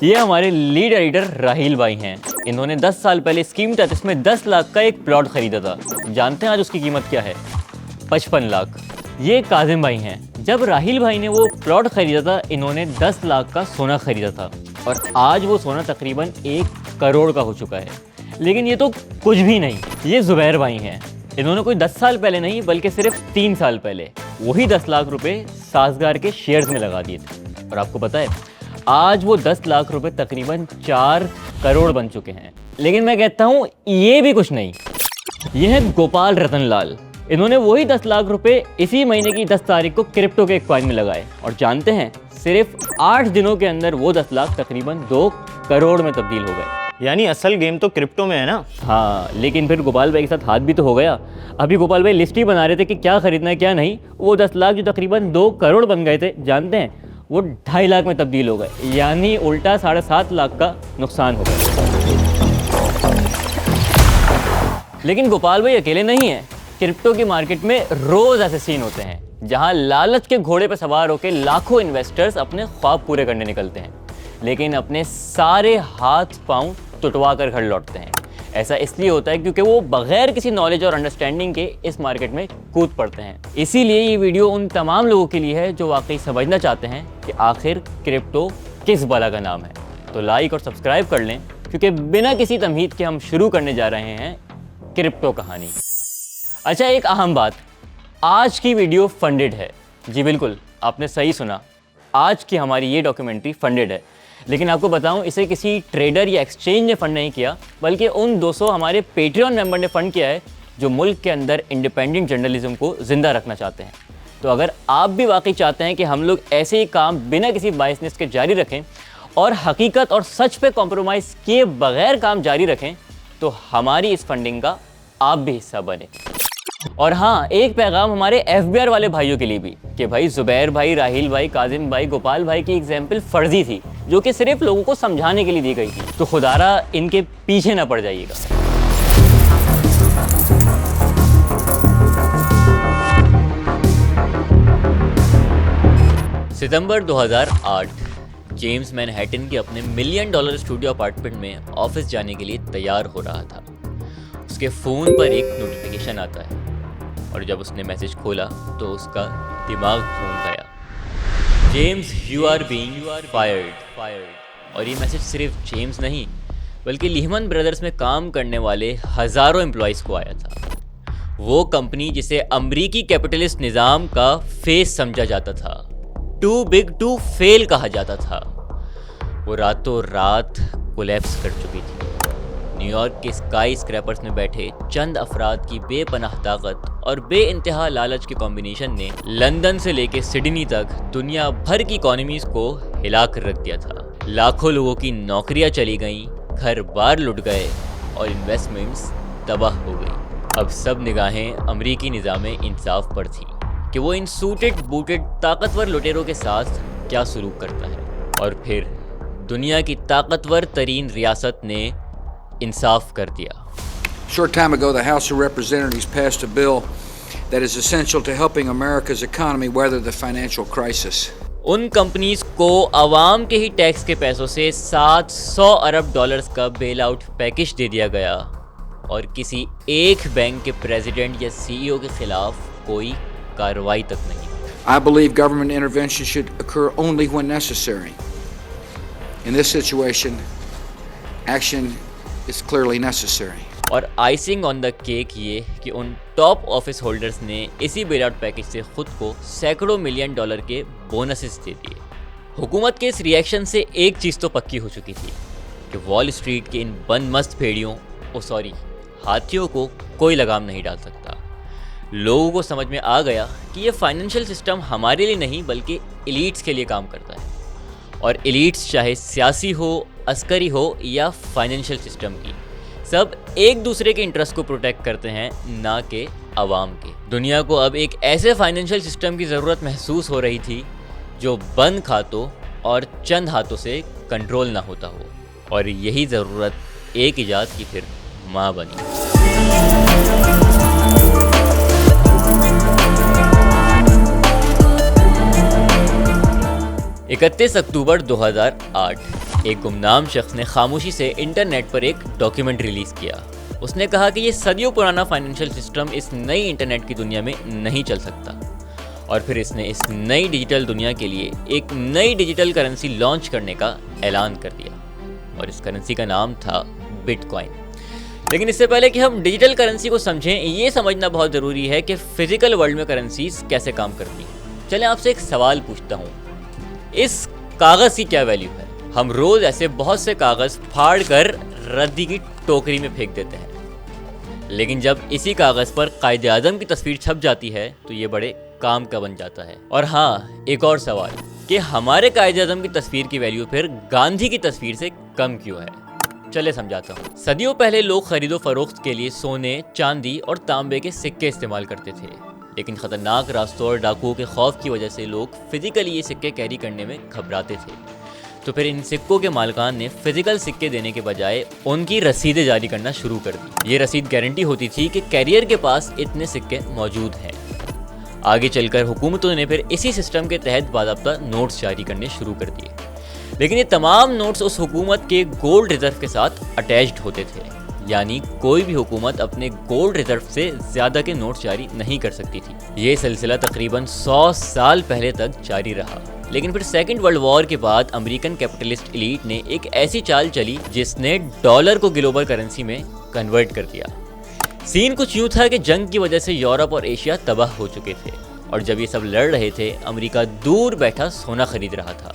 ये हमारे lead editor Rahil भाई हैं। इन्होंने 10 साल पहले स्कीम तहत इसमें 10 लाख का एक प्लॉट खरीदा था। जानते हैं आज उसकी कीमत क्या है? 55 लाख। ये काजिम भाई हैं। जब राहिल भाई ने वो प्लॉट खरीदा था, इन्होंने 10 लाख का सोना खरीदा था और आज वो सोना तकरीबन 1 करोड़ का हो चुका है। लेकिन ये तो कुछ भी नहीं। ये जुबैर भाई हैं। इन्होंने कोई 10 साल पहले नहीं बल्कि सिर्फ 3 साल पहले वही 10 लाख रुपए साजगार के शेयर्स में लगा दिए थे। और आपको पता है आज वो 10 लाख रुपए तकरीबन 4 करोड़ बन चुके हैं। लेकिन मैं कहता हूँ ये भी कुछ नहीं। ये है गोपाल रतनलाल। इन्होंने वही 10 लाख रुपए इसी महीने की 10 तारीख को क्रिप्टो के एक कॉइन में लगाए और जानते हैं सिर्फ 8 दिनों के अंदर वो 10 लाख तकरीबन 2 करोड़ में तब्दील हो गए। यानी असल गेम तो क्रिप्टो में है ना? हाँ, लेकिन फिर गोपाल भाई के साथ हाथ भी तो हो गया। अभी गोपाल भाई लिस्ट ही बना रहे थे कि क्या खरीदना है क्या नहीं। वो 10 लाख जो तकरीबन 2 करोड़ बन गए थे, जानते हैं वो 2.5 लाख में तब्दील हो गए। यानी उल्टा 7.5 लाख का नुकसान हो गया। लेकिन गोपाल भाई अकेले नहीं हैं। क्रिप्टो की मार्केट में रोज ऐसे सीन होते हैं जहां लालच के घोड़े पर सवार होकर लाखों इन्वेस्टर्स अपने ख्वाब पूरे करने निकलते हैं, लेकिन अपने सारे हाथ पांव टुटवा कर घर लौटते हैं। ऐसा इसलिए होता है क्योंकि वो बगैर किसी नॉलेज और अंडरस्टैंडिंग के इस मार्केट में कूद पड़ते हैं। इसीलिए ये वीडियो उन तमाम लोगों के लिए है जो वाकई समझना चाहते हैं कि आखिर क्रिप्टो किस बला का नाम है। तो लाइक और सब्सक्राइब कर लें, क्योंकि बिना किसी तमहीद के हम शुरू करने जा रहे हैं क्रिप्टो कहानी। अच्छा, एक अहम बात, आज की वीडियो फंडेड है। जी बिल्कुल, आपने सही सुना, आज की हमारी ये डॉक्यूमेंट्री फंडेड है। लेकिन आपको बताऊं, इसे किसी ट्रेडर या एक्सचेंज ने फ़ंड नहीं किया, बल्कि उन 200 हमारे पेट्रियन मेंबर ने फ़ंड किया है जो मुल्क के अंदर इंडिपेंडेंट जर्नलिज्म को ज़िंदा रखना चाहते हैं। तो अगर आप भी वाकई चाहते हैं कि हम लोग ऐसे ही काम बिना किसी बायसनेस के जारी रखें और हकीकत और सच पे कॉम्प्रोमाइज़ किए बगैर काम जारी रखें, तो हमारी इस फंडिंग का आप भी हिस्सा बने। और हाँ, एक पैगाम हमारे FBR वाले भाइयों के लिए भी कि भाई जुबैर भाई, राहिल भाई, काजिम भाई, गोपाल भाई की एग्जाम्पल फर्जी थी, जो कि सिर्फ लोगों को समझाने के लिए दी गई थी। तो खुदारा इनके पीछे ना पड़ जाइएगा। सितंबर 2008, जेम्स मैनहट्टन के अपने $1 मिलियन स्टूडियो अपार्टमेंट में ऑफिस जाने के लिए तैयार हो रहा था। उसके फ़ोन पर एक नोटिफिकेशन आता है और जब उसने मैसेज खोला तो उसका दिमाग घूम गया। James, you are being fired. और ये मैसेज सिर्फ जेम्स नहीं बल्कि लीहमन ब्रदर्स में काम करने वाले हज़ारों एम्प्लॉयज़ को आया था। वो कंपनी जिसे अमरीकी कैपिटलिस्ट निज़ाम का फेस समझा जाता था, टू बिग टू फेल कहा जाता था, वो रातों रात कोलैप्स कर चुकी थी। न्यूयॉर्क के स्काई स्क्रैपर्स में बैठे चंद अफराद की बेपनाह ताकत और बेइंतहा लालच के कॉम्बिनेशन ने लंदन से लेकर सिडनी तक दुनिया भर की इकोनॉमीज को हिला कर रख दिया था। लाखों लोगों की नौकरियां चली गईं, घर बार लुट गए और इन्वेस्टमेंट्स तबाह हो गई। अब सब निगाहें अमरीकी निज़ाम इंसाफ पर थी कि वो इन सूटेड बूटेड ताकतवर लुटेरों के साथ क्या सलूक करता है। और फिर दुनिया की ताकतवर तरीन रियासत ने इंसाफ कर दिया। Short time ago, the House of Representatives passed a bill that is essential to helping America's economy weather the financial crisis. उन कंपनीज को आवाम के ही टैक्स के पैसों से $700 अरब का बेल आउट पैकेज दे दिया गया और किसी एक बैंक के प्रेसिडेंट या CEO के खिलाफ कोई कार्रवाई तक नहीं। I believe government intervention should occur only when necessary. In this situation, action is clearly necessary. और आइसिंग ऑन द केक ये कि उन टॉप ऑफिस होल्डर्स ने इसी बेल आउट पैकेज से खुद को सैकड़ों $1 मिलियन के बोनसेस दे दिए। हुकूमत के इस रिएक्शन से एक चीज़ तो पक्की हो चुकी थी कि वॉल स्ट्रीट के इन बंदमस्त हाथियों को कोई लगाम नहीं डाल सकता। लोगों को समझ में आ गया कि ये फाइनेंशियल सिस्टम हमारे लिए नहीं बल्कि एलीट्स के लिए काम करता है, और एलीट्स चाहे सियासी हो, अस्करी हो या फाइनेंशियल सिस्टम की, सब एक दूसरे के इंटरेस्ट को प्रोटेक्ट करते हैं, ना कि आवाम के। दुनिया को अब एक ऐसे फाइनेंशियल सिस्टम की ज़रूरत महसूस हो रही थी जो बंद खातों और चंद हाथों से कंट्रोल ना होता हो, और यही ज़रूरत एक इजाद की फिर माँ बनी। 31 अक्टूबर 2008 एक गुमनाम शख्स ने खामोशी से इंटरनेट पर एक डॉक्यूमेंट रिलीज किया। उसने कहा कि ये सदियों पुराना फाइनेंशियल सिस्टम इस नई इंटरनेट की दुनिया में नहीं चल सकता, और फिर इसने इस नई डिजिटल दुनिया के लिए एक नई डिजिटल करेंसी लॉन्च करने का ऐलान कर दिया, और इस करेंसी का नाम था बिटकॉइन। लेकिन इससे पहले कि हम डिजिटल करेंसी को समझें, ये समझना बहुत ज़रूरी है कि फिजिकल वर्ल्ड में करेंसीज कैसे काम करती हैं। चलें आपसे एक सवाल पूछता हूँ, इस कागज़ की क्या वैल्यू है? हम रोज़ ऐसे बहुत से कागज़ फाड़ कर रद्दी की टोकरी में फेंक देते हैं, लेकिन जब इसी कागज़ पर कायदे आज़म की तस्वीर छप जाती है तो ये बड़े काम का बन जाता है। और हाँ, एक और सवाल कि हमारे कायदे आज़म की तस्वीर की वैल्यू फिर गांधी की तस्वीर से कम क्यों है? चले समझाता हूँ। सदियों पहले लोग खरीदो फरोख्त के लिए सोने, चांदी और तांबे के सिक्के इस्तेमाल करते थे, लेकिन ख़तरनाक रास्तों और डाकुओं के खौफ की वजह से लोग फिजिकली ये सिक्के कैरी करने में घबराते थे। तो फिर इन सिक्कों के मालिकान ने फिजिकल सिक्के देने के बजाय उनकी रसीदें जारी करना शुरू कर दी। ये रसीद गारंटी होती थी कि कैरियर के पास इतने सिक्के मौजूद हैं। आगे चलकर हुकूमतों ने फिर इसी सिस्टम के तहत बाज़ाब्ता नोट्स जारी करने शुरू कर दिए, लेकिन ये तमाम नोट्स उस हुकूमत के गोल्ड रिजर्व के साथ अटैच्ड होते थे, यानी कोई भी हुकूमत अपने गोल्ड रिजर्व से ज़्यादा के नोट्स जारी नहीं कर सकती थी। ये सिलसिला तकरीबन 100 साल पहले तक जारी रहा, लेकिन फिर सेकेंड वर्ल्ड वॉर के बाद अमेरिकन कैपिटलिस्ट एलीट ने एक ऐसी चाल चली जिसने डॉलर को ग्लोबल करेंसी में कन्वर्ट कर दिया। सीन कुछ यूँ था कि जंग की वजह से यूरोप और एशिया तबाह हो चुके थे, और जब ये सब लड़ रहे थे अमेरिका दूर बैठा सोना खरीद रहा था।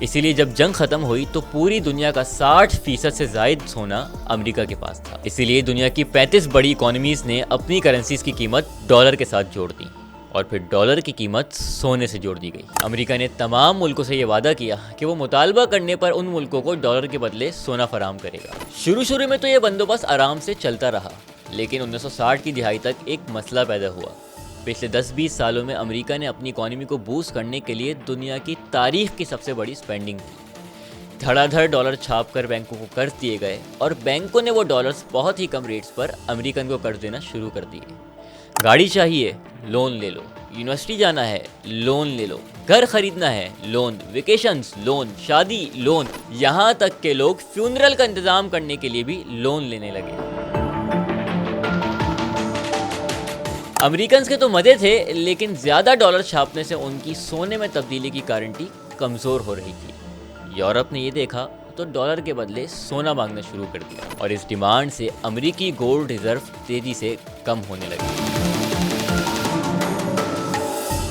इसीलिए जब जंग खत्म हुई तो पूरी दुनिया का 60% से ज़ायद सोना अमेरिका के पास था। इसीलिए दुनिया की 35 बड़ी इकोनॉमीज़ ने अपनी करेंसीज की कीमत डॉलर के साथ जोड़ दी, और फिर डॉलर की कीमत सोने से जोड़ दी गई। अमेरिका ने तमाम मुल्कों से ये वादा किया कि वो मुतालबा करने पर उन मुल्कों को डॉलर के बदले सोना फराहम करेगा। शुरू में तो ये बंदोबस्त आराम से चलता रहा, लेकिन 1960 की दिहाई तक एक मसला पैदा हुआ। पिछले 10-20 सालों में अमेरिका ने अपनी इकोनॉमी को बूस्ट करने के लिए दुनिया की तारीख की सबसे बड़ी स्पेंडिंग की। धड़ाधड़ डॉलर छाप कर बैंकों को कर्ज दिए गए, और बैंकों ने वो डॉलर्स बहुत ही कम रेट्स पर अमेरिकन को कर्ज देना शुरू कर दिए। गाड़ी चाहिए, लोन ले लो। यूनिवर्सिटी जाना है, लोन ले लो। घर खरीदना है, लोन। Vacations, loan. शादी, लोन। यहाँ तक के लोग फ्यूनरल का इंतजाम करने के लिए भी लोन लेने लगे। अमेरिकन्स के तो मजे थे, लेकिन ज़्यादा डॉलर छापने से उनकी सोने में तब्दीली की गारंटी कमज़ोर हो रही थी। यूरोप ने ये देखा तो डॉलर के बदले सोना मांगना शुरू कर दिया, और इस डिमांड से अमेरिकी गोल्ड रिजर्व तेज़ी से कम होने लगी।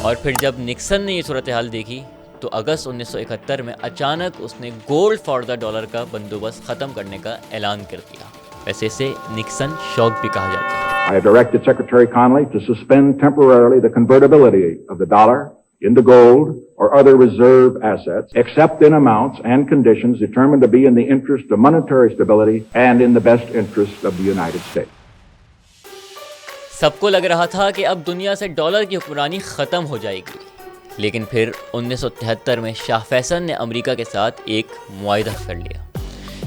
और फिर जब निक्सन ने ये सूरत हाल देखी तो अगस्त 1971 में अचानक उसने गोल्ड फॉर द डॉलर का बंदोबस्त ख़त्म करने का ऐलान कर दिया। वैसे इसे निक्सन शॉक भी कहा जाता है। I have directed Secretary Connally to suspend temporarily the convertibility of the dollar into gold or other reserve assets, except in amounts and conditions determined to be in the interest of monetary stability and in the best interest of the United States. सबको लग रहा था कि अब दुनिया से dollar की हुक्मरानी ख़त्म हो जाएगी, लेकिन फिर 1973 में शाह फैसल ने अमेरिका के साथ एक मुआहिदा कर लिया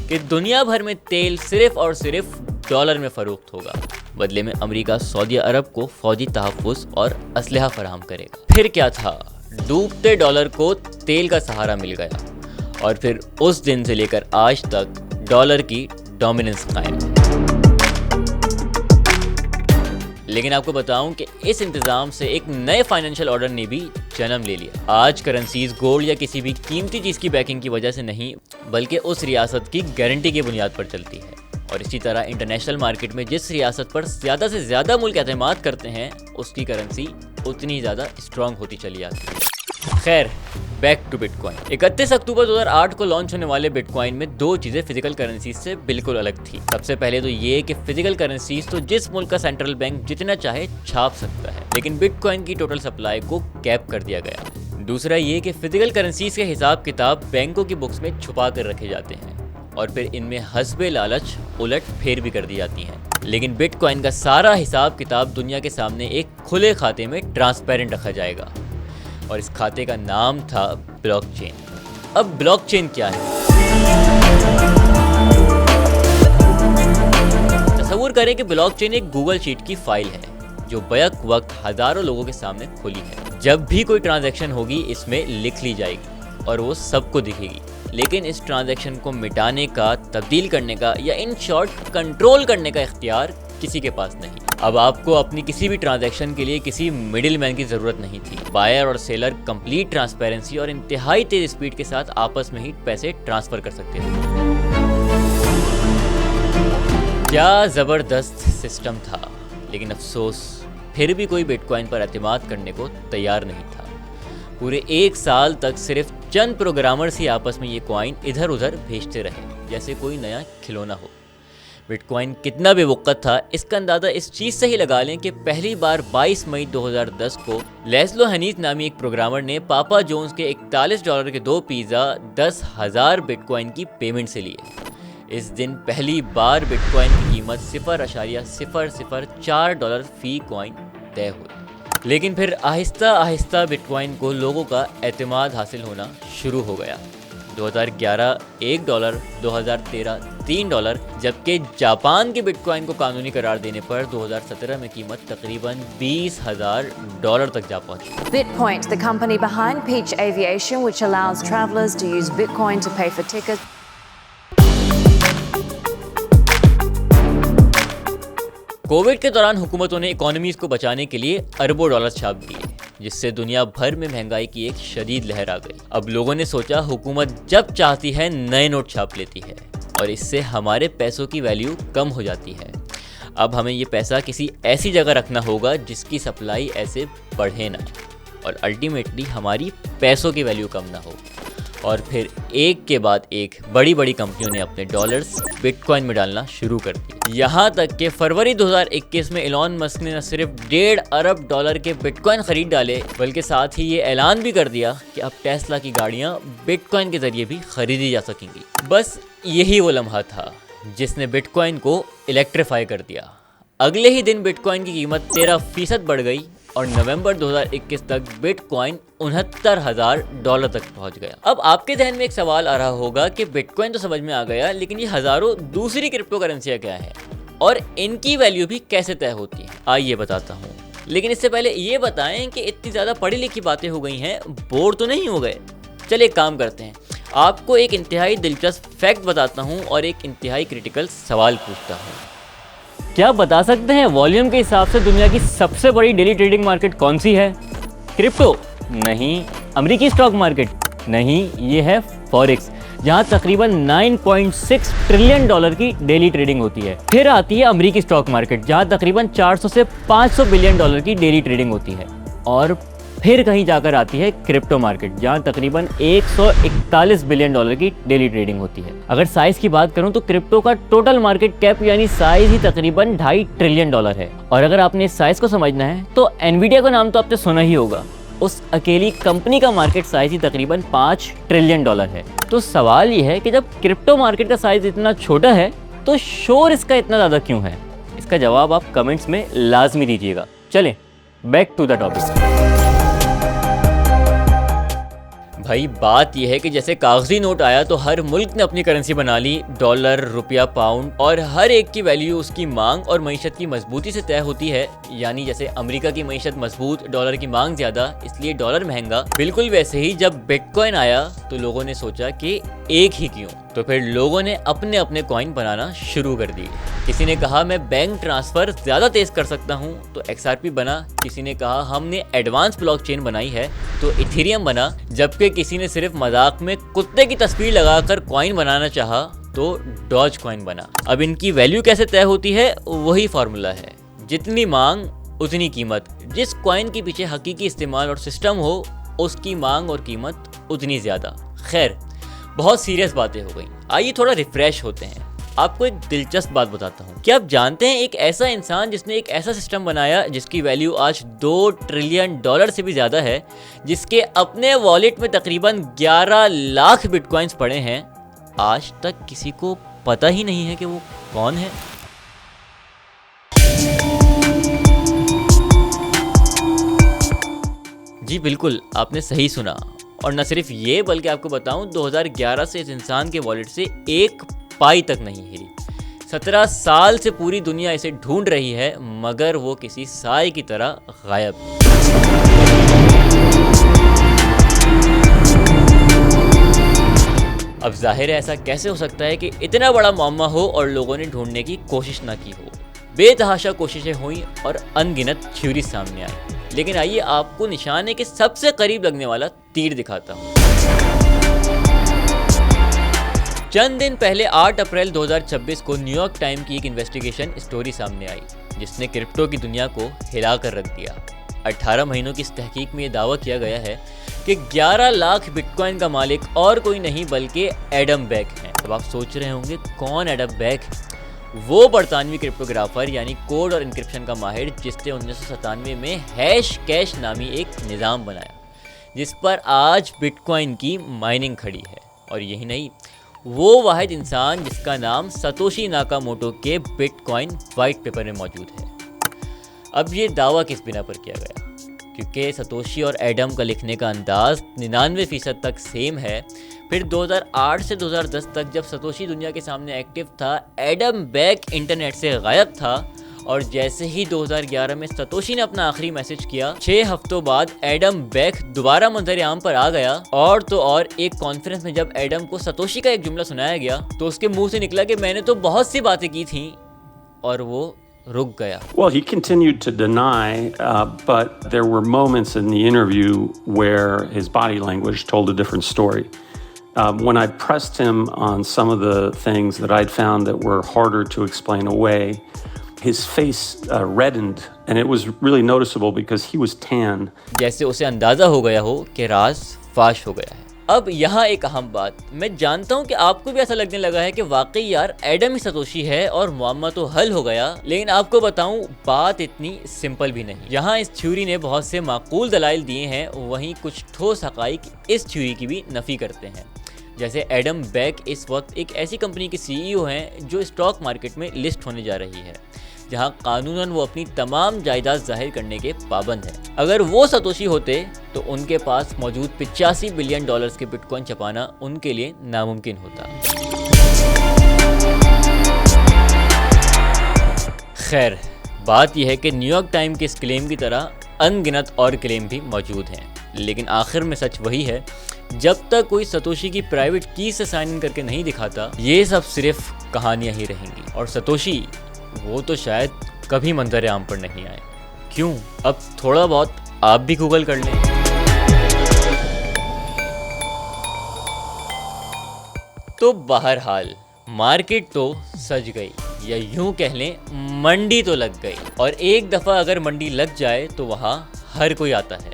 कि दुनिया भर में तेल सिर्फ और सिर्फ डॉलर में फ़रोख्त होगा। बदले में अमेरिका सऊदी अरब को फौजी तहफ़्फ़ुज़ और असलहा फराहम करेगा। फिर क्या था, डूबते डॉलर को तेल का सहारा मिल गया, और फिर उस दिन से लेकर आज तक डॉलर की डोमिनेंस कायम है। लेकिन आपको बताऊं कि इस इंतज़ाम से एक नए फाइनेंशियल ऑर्डर ने भी जन्म ले लिया। आज करेंसीज गोल्ड या किसी भी कीमती चीज़ की बैकिंग की वजह से नहीं, बल्कि उस रियासत की गारंटी की बुनियाद पर चलती है। और इसी तरह इंटरनेशनल मार्केट में जिस रियासत पर ज़्यादा से ज़्यादा मुल्क एतमाद करते हैं, उसकी करेंसी उतनी ज़्यादा स्ट्रॉन्ग होती चली जाती है। खैर, बैक टू बिटकॉइन। 31 अक्टूबर 2008 को लॉन्च होने वाले बिटकॉइन में दो चीज़ें फिजिकल करेंसीज से बिल्कुल अलग थी। सबसे पहले तो ये कि फिजिकल करेंसीज तो जिस मुल्क का सेंट्रल बैंक जितना चाहे छाप सकता है, लेकिन बिटकॉइन की टोटल सप्लाई को कैप कर दिया गया। दूसरा ये कि फिजिकल करेंसीज के हिसाब किताब बैंकों की बुक्स में छुपा कर रखे जाते हैं, और फिर इनमें हस्बे लालच उलट फेर भी कर दी जाती हैं। लेकिन बिटकॉइन का सारा हिसाब किताब दुनिया के सामने एक खुले खाते में ट्रांसपेरेंट रखा जाएगा, और इस खाते का नाम था ब्लॉकचेन। अब ब्लॉकचेन क्या है? तसव्वुर करें कि ब्लॉकचेन एक गूगल शीट की फाइल है जो बैक वक्त हजारों लोगों के सामने खुली है। जब भी कोई ट्रांजैक्शन होगी इसमें लिख ली जाएगी। और वो सबको दिखेगी। लेकिन इस ट्रांजैक्शन को मिटाने का, तब्दील करने का या इन शॉर्ट कंट्रोल करने का इख्तियार किसी के पास नहीं। अब आपको अपनी किसी भी ट्रांजैक्शन के लिए किसी मिडिल मैन की ज़रूरत नहीं थी। बायर और सेलर कंप्लीट ट्रांसपेरेंसी और इंतहाई तेज स्पीड के साथ आपस में ही पैसे ट्रांसफ़र कर सकते थे। क्या ज़बरदस्त सिस्टम था, लेकिन अफसोस फिर भी कोई बिटकॉइन पर एतमाद करने को तैयार नहीं था। पूरे 1 साल तक सिर्फ चंद प्रोग्रामर्स ही आपस में ये कॉइन इधर उधर भेजते रहे जैसे कोई नया खिलौना हो। बिटकॉइन कितना बेवकूफ़ था इसका अंदाज़ा इस चीज़ से ही लगा लें कि पहली बार 22 मई 2010 को लेस्लो हनीस नामी एक प्रोग्रामर ने पापा जोन्स के $41 के 2 पिज़्ज़ा 10,000 बिटकॉइन की पेमेंट से लिए। इस दिन पहली बार बिटकॉइन की कीमत $0.004 फी कॉइन तय हुई। लेकिन फिर आहिस्ता आहिस्ता बिटकॉइन को लोगों का एतमाद हासिल होना शुरू हो गया। 2011 $1, 2013 $3, जबकि जापान के बिटकॉइन को कानूनी करार देने पर 2017 में कीमत तकरीबन $20,000 तक जा पहुंची। Bitpoint, the company behind Peach Aviation, which allows travelers to use Bitcoin to pay for tickets. Covid के दौरान हुकूमतों ने इकोनॉमीज को बचाने के लिए अरबों डॉलर छाप दिए, जिससे दुनिया भर में महंगाई की एक शदीद लहर आ गई। अब लोगों ने सोचा हुकूमत जब चाहती है नए नोट छाप लेती है और इससे हमारे पैसों की वैल्यू कम हो जाती है। अब हमें ये पैसा किसी ऐसी जगह रखना होगा जिसकी सप्लाई ऐसे बढ़े ना और अल्टीमेटली हमारी पैसों की वैल्यू कम ना हो। और फिर एक के बाद एक बड़ी बड़ी कंपनियों ने अपने डॉलर्स बिटकॉइन में डालना शुरू कर दिए। यहाँ तक कि फरवरी 2021 में एलॉन मस्क ने न सिर्फ $1.5 अरब के बिटकॉइन खरीद डाले, बल्कि साथ ही ये ऐलान भी कर दिया कि अब टेस्ला की गाड़ियाँ बिटकॉइन के जरिए भी खरीदी जा सकेंगी। बस यही वो लम्हा था जिसने बिटकॉइन को इलेक्ट्रीफाई कर दिया। अगले ही दिन बिटकॉइन की कीमत 13% बढ़ गई और नवंबर 2021 तक बिटकॉइन $69,000 तक पहुंच गया। अब आपके ध्यान में एक सवाल आ रहा होगा कि बिटकॉइन तो समझ में आ गया, लेकिन ये हजारों दूसरी क्रिप्टो करेंसियाँ क्या हैं और इनकी वैल्यू भी कैसे तय होती है, आइए बताता हूँ। लेकिन इससे पहले ये बताएं कि इतनी ज़्यादा पढ़ी लिखी बातें हो गई हैं, बोर तो नहीं हो गए? चलिए एक काम करते हैं, आपको एक इंतहाई दिलचस्प फैक्ट बताता हूँ और एक इंतहाई क्रिटिकल सवाल पूछता हूँ। क्या आप बता सकते हैं वॉल्यूम के हिसाब से दुनिया की सबसे बड़ी डेली ट्रेडिंग मार्केट कौन सी है? क्रिप्टो? नहीं। अमेरिकी स्टॉक मार्केट? नहीं, ये है फॉरेक्स, जहां तकरीबन $9.6 ट्रिलियन की डेली ट्रेडिंग होती है। फिर आती है अमेरिकी स्टॉक मार्केट, जहां तकरीबन 400 से 500 बिलियन डॉलर की डेली ट्रेडिंग होती है। और फिर कहीं जाकर आती है क्रिप्टो मार्केट, जहां तकरीबन $141 बिलियन की डेली ट्रेडिंग होती है। अगर साइज की बात करूं तो क्रिप्टो का टोटल मार्केट कैप यानी साइज ही तकरीबन $2.5 ट्रिलियन है। और अगर आपने इस साइज को समझना है तो एनवीडिया का नाम तो आपने सुना ही होगा। उस अकेली कंपनी का मार्केट साइज ही तकरीबन $5 ट्रिलियन है। तो सवाल ये है कि जब क्रिप्टो मार्केट का साइज इतना छोटा है तो शोर इसका इतना ज़्यादा क्यों है? इसका जवाब आप कमेंट्स में लाजमी दीजिएगा। चलें बैक टू द टॉपिक। भाई बात यह है कि जैसे कागजी नोट आया तो हर मुल्क ने अपनी करेंसी बना ली, डॉलर, रुपया, पाउंड, और हर एक की वैल्यू उसकी मांग और मईशत की मजबूती से तय होती है। यानी जैसे अमेरिका की मईशत मजबूत, डॉलर की मांग ज्यादा, इसलिए डॉलर महंगा। बिल्कुल वैसे ही जब बिटकॉइन आया तो लोगों ने सोचा कि एक ही क्यों, तो फिर लोगों ने अपने अपने कॉइन बनाना शुरू कर दी। किसी ने कहा मैं बैंक ट्रांसफर ज्यादा तेज कर सकता हूं तो XRP बना, किसी ने कहा हमने एडवांस ब्लॉकचेन बनाई है तो इथेरियम बना, जबकि किसी ने सिर्फ मजाक में कुत्ते की तस्वीर लगाकर कॉइन बनाना चाहा तो डॉज कॉइन बना। अब इनकी वैल्यू कैसे तय होती है? वही फार्मूला है, जितनी मांग उतनी कीमत। जिस कॉइन के पीछे हकीकी इस्तेमाल और सिस्टम हो उसकी मांग और कीमत उतनी ज्यादा। खैर बहुत सीरियस बातें हो गई, आइए थोड़ा रिफ्रेश होते हैं। आपको एक दिलचस्प बात बताता हूँ। क्या आप जानते हैं एक ऐसा इंसान जिसने एक ऐसा सिस्टम बनाया जिसकी वैल्यू आज $2 ट्रिलियन से भी ज़्यादा है, जिसके अपने वॉलेट में तकरीबन 11 लाख बिटकॉइंस पड़े हैं, आज तक किसी को पता ही नहीं है कि वो कौन है? जी बिल्कुल, आपने सही सुना। और न सिर्फ ये बल्कि आपको बताऊं 2011 से इस इंसान के वॉलेट से एक पाई तक नहीं हिली। 17 साल से पूरी दुनिया इसे ढूंढ रही है, मगर वो किसी साए की तरह गायब। अब जाहिर है ऐसा कैसे हो सकता है कि इतना बड़ा मामला हो और लोगों ने ढूंढने की कोशिश ना की हो। बेतहाशा कोशिशें हुई और अनगिनत थ्योरी सामने आई, लेकिन आइए आपको निशाने के सबसे करीब लगने वाला तीर दिखाता हूँ। चंद दिन पहले 8 अप्रैल 2026 को न्यूयॉर्क टाइम की एक इन्वेस्टिगेशन स्टोरी सामने आई जिसने क्रिप्टो की दुनिया को हिला कर रख दिया। 18 महीनों की इस तहकीक में ये दावा किया गया है कि 11 लाख बिटकॉइन का मालिक और कोई नहीं बल्कि एडम बैक हैं। अब आप सोच रहे होंगे कौन एडम बैक? वो बरतानवी क्रिप्टोग्राफर यानी कोड और इंक्रिप्शन का माहिर जिसने 1997 में हैश कैश नामी एक निज़ाम बनाया जिस पर आज बिटकॉइन की माइनिंग खड़ी है। और यही नहीं, वो वाहिद इंसान जिसका नाम सतोशी नाकामोटो के बिटकॉइन वाइट पेपर में मौजूद है। अब ये दावा किस बिना पर किया गया? क्योंकि सतोशी और एडम का लिखने का अंदाज 99% तक सेम है। फिर 2008 से 2010 तक जब सतोशी दुनिया के सामने एक्टिव था, एडम बैक इंटरनेट से गायब था और जैसे ही 2011 में सतोशी ने अपना आखिरी मैसेज किया, 6 हफ्तों बाद एडम बैक दोबारा मंजर आम पर आ गया। और तो और एक कॉन्फ्रेंस में जब एडम को सतोशी का एक जुमला सुनाया गया तो उसके मुंह से निकला कि मैंने तो बहुत सी बातें की थी, और वो रुक गया। Well, he continued to deny, but there were moments in the interview where his body language told a different story. When I pressed him on some of the things that I'd found that were harder to explain away, his face reddened, and it was really noticeable because he was tan. जैसे उसे अंदाजा हो गया हो कि राज फाश हो गया है। अब यहाँ एक अहम बात, मैं जानता हूँ कि आपको भी ऐसा लगने लगा है कि वाकई यार एडम ही सतोशी है और मुअम्मा तो हल हो गया, लेकिन आपको बताऊँ बात इतनी सिंपल भी नहीं। यहाँ इस थ्योरी ने बहुत से माकूल दलाइल दिए हैं, वहीं कुछ ठोस हक़ाइक़ इस थ्योरी की भी नफ़ी करते हैं। जैसे एडम बैक इस वक्त एक ऐसी कंपनी के CEO हैं जो स्टॉक मार्केट में लिस्ट होने जा रही है, जहां कानूनन वो अपनी तमाम जायदाद जाहिर करने के पाबंद हैं। अगर वो सतोशी होते तो उनके पास मौजूद $85 बिलियन के बिटकॉइन छपाना उनके लिए नामुमकिन होता। खैर, बात यह है कि न्यूयॉर्क टाइम के इस क्लेम की तरह अनगिनत और क्लेम भी मौजूद हैं, लेकिन आखिर में सच वही है, जब तक कोई सतोशी की प्राइवेट की से साइन इन करके नहीं दिखाता, ये सब सिर्फ कहानियां ही रहेंगी। और सतोशी वो तो शायद कभी मंजर आम पर नहीं आए। क्यों? अब थोड़ा बहुत आप भी गूगल कर लें। तो बहरहाल मार्केट तो सज गई, या यूं कह लें मंडी तो लग गई। और एक दफ़ा अगर मंडी लग जाए तो वहाँ हर कोई आता है।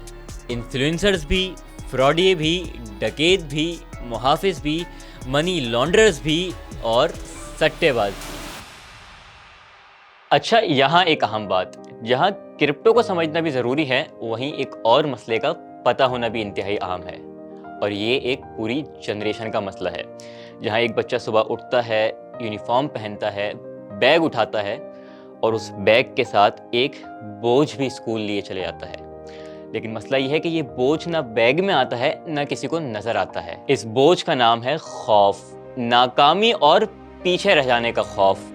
इन्फ्लुएंसर्स भी, फ्रॉडिये भी, डकैत भी, मुहाफिज भी, मनी लॉन्ड्रर्स भी और सट्टेबाज भी। अच्छा, यहाँ एक अहम बात, जहाँ क्रिप्टो को समझना भी ज़रूरी है, वहीं एक और मसले का पता होना भी इंतहाई अहम है। और ये एक पूरी जनरेशन का मसला है, जहाँ एक बच्चा सुबह उठता है, यूनिफॉर्म पहनता है, बैग उठाता है और उस बैग के साथ एक बोझ भी स्कूल लिए चले जाता है। लेकिन मसला ये है कि ये बोझ ना बैग में आता है ना किसी को नज़र आता है। इस बोझ का नाम है खौफ, नाकामी और पीछे रह जाने का खौफ।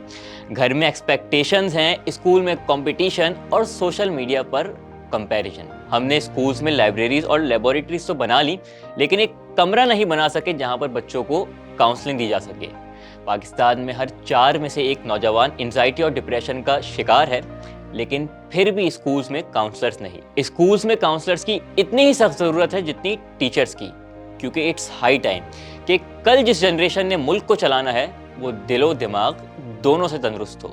घर में एक्सपेक्टेशंस हैं, स्कूल में कंपटीशन और सोशल मीडिया पर कंपैरिजन। हमने स्कूल्स में लाइब्रेरीज और लेबोरेटरीज तो बना ली, लेकिन एक कमरा नहीं बना सके जहां पर बच्चों को काउंसलिंग दी जा सके। पाकिस्तान में हर 4 में से एक नौजवान एंजाइटी और डिप्रेशन का शिकार है, लेकिन फिर भी स्कूल्स में काउंसलर्स नहीं। स्कूल्स में काउंसलर्स की इतनी ही सख्त ज़रूरत है जितनी टीचर्स की, क्योंकि इट्स हाई टाइम कि कल जिस जनरेशन ने मुल्क को चलाना है वो दिलो दिमाग दोनों से तंदुरुस्त हो।